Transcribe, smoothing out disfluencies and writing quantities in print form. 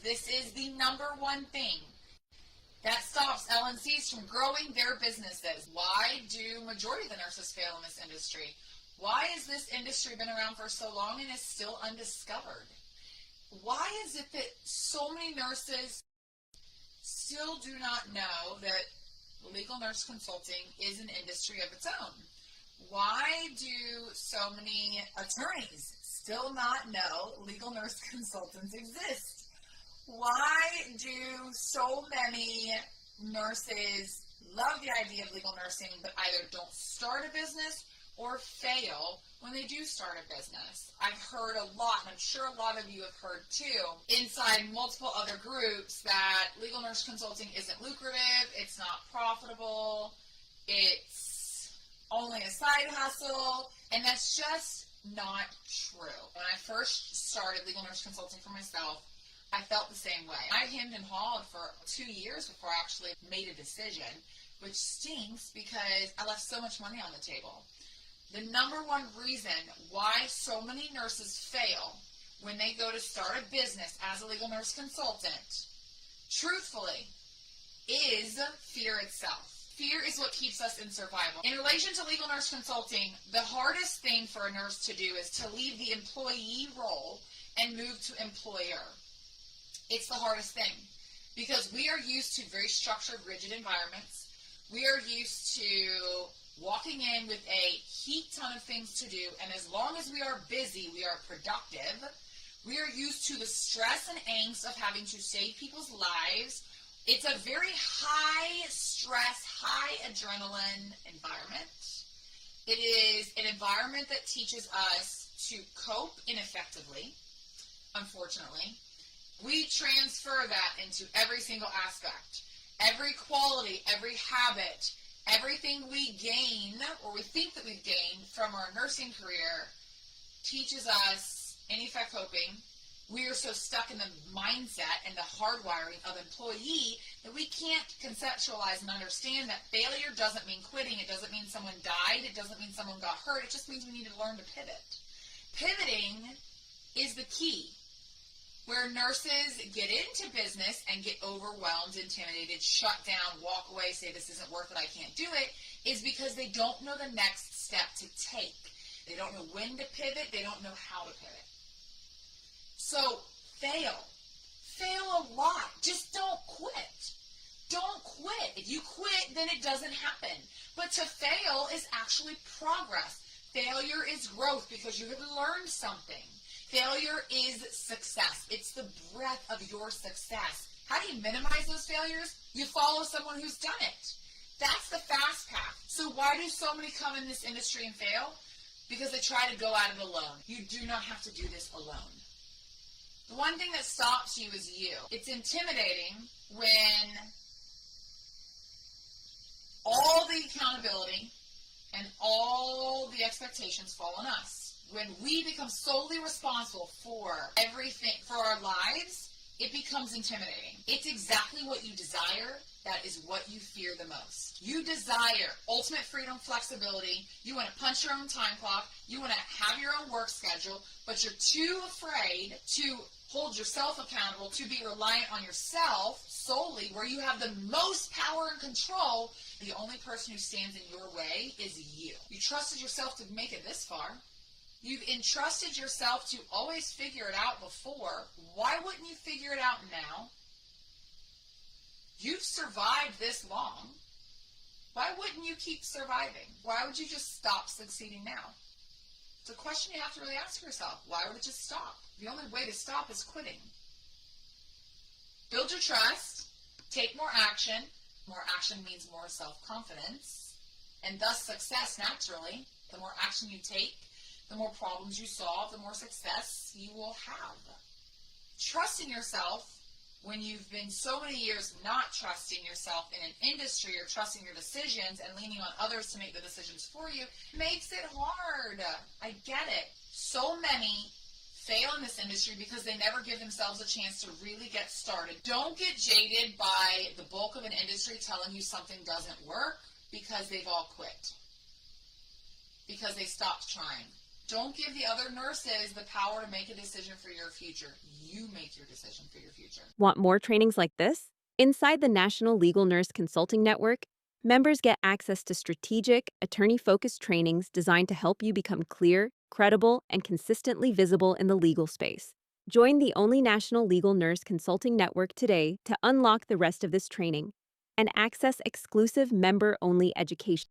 This is the number one thing that stops LNCs from growing their businesses. Why do majority of the nurses fail in this industry? Why has this industry been around for so long and is still undiscovered? Why is it that so many nurses still do not know that legal nurse consulting is an industry of its own? Why do so many attorneys still not know legal nurse consultants exist? Why do so many nurses love the idea of legal nursing but either don't start a business or fail when they do start a business? I've heard a lot, and I'm sure a lot of you have heard too, inside multiple other groups, that legal nurse consulting isn't lucrative, it's not profitable, it's only a side hustle, and that's just not true. When I first started legal nurse consulting for myself, I felt the same way. I hemmed and hawed for 2 years before I actually made a decision, which stinks because I left so much money on the table. The number one reason why so many nurses fail when they go to start a business as a legal nurse consultant, truthfully, is fear itself. Fear is what keeps us in survival. In relation to legal nurse consulting, the hardest thing for a nurse to do is to leave the employee role and move to employer. It's the hardest thing because we are used to very structured, rigid environments. We are used to walking in with a heap ton of things to do, and as long as we are busy, we are productive. We are used to the stress and angst of having to save people's lives. It's a very high stress, high adrenaline environment. It is an environment that teaches us to cope ineffectively, unfortunately. We transfer that into every single aspect, every quality, every habit, everything we gain, or we think that we've gained from our nursing career, teaches us, in effect, coping. We are so stuck in the mindset and the hardwiring of employee that we can't conceptualize and understand that failure doesn't mean quitting. It doesn't mean someone died. It doesn't mean someone got hurt. It just means we need to learn to pivot. Pivoting is the key. Where nurses get into business and get overwhelmed, intimidated, shut down, walk away, say this isn't worth it, I can't do it, is because they don't know the next step to take. They don't know when to pivot. They don't know how to pivot. So fail. Fail a lot. Just don't quit. Don't quit. If you quit, then it doesn't happen. But to fail is actually progress. Failure is growth because you have learned something. Failure is success. It's the breath of your success. How do you minimize those failures? You follow someone who's done it. That's the fast path. So why do so many come in this industry and fail? Because they try to go at it alone. You do not have to do this alone. The one thing that stops you is you. It's intimidating when all the accountability and all the expectations fall on us. When we become solely responsible for everything, for our lives, it becomes intimidating. It's exactly what you desire. That is what you fear the most. You desire ultimate freedom, flexibility. You want to punch your own time clock. You want to have your own work schedule, but you're too afraid to hold yourself accountable, to be reliant on yourself solely, where you have the most power and control. The only person who stands in your way is you. You trusted yourself to make it this far. You've entrusted yourself to always figure it out before. Why wouldn't you figure it out now? You've survived this long. Why wouldn't you keep surviving? Why would you just stop succeeding now? It's a question you have to really ask yourself. Why would it just stop? The only way to stop is quitting. Build your trust. Take more action. More action means more self-confidence. And thus success naturally. The more action you take, the more problems you solve, the more success you will have. Trust in yourself when you've been so many years not trusting yourself in an industry or trusting your decisions and leaning on others to make the decisions for you makes it hard. I get it. So many fail in this industry because they never give themselves a chance to really get started. Don't get jaded by the bulk of an industry telling you something doesn't work because they've all quit. Because they stopped trying. Don't give the other nurses the power to make a decision for your future. You make your decision for your future. Want more trainings like this? Inside the National Legal Nurse Consulting Network, members get access to strategic, attorney-focused trainings designed to help you become clear, credible, and consistently visible in the legal space. Join the only National Legal Nurse Consulting Network today to unlock the rest of this training and access exclusive member-only education.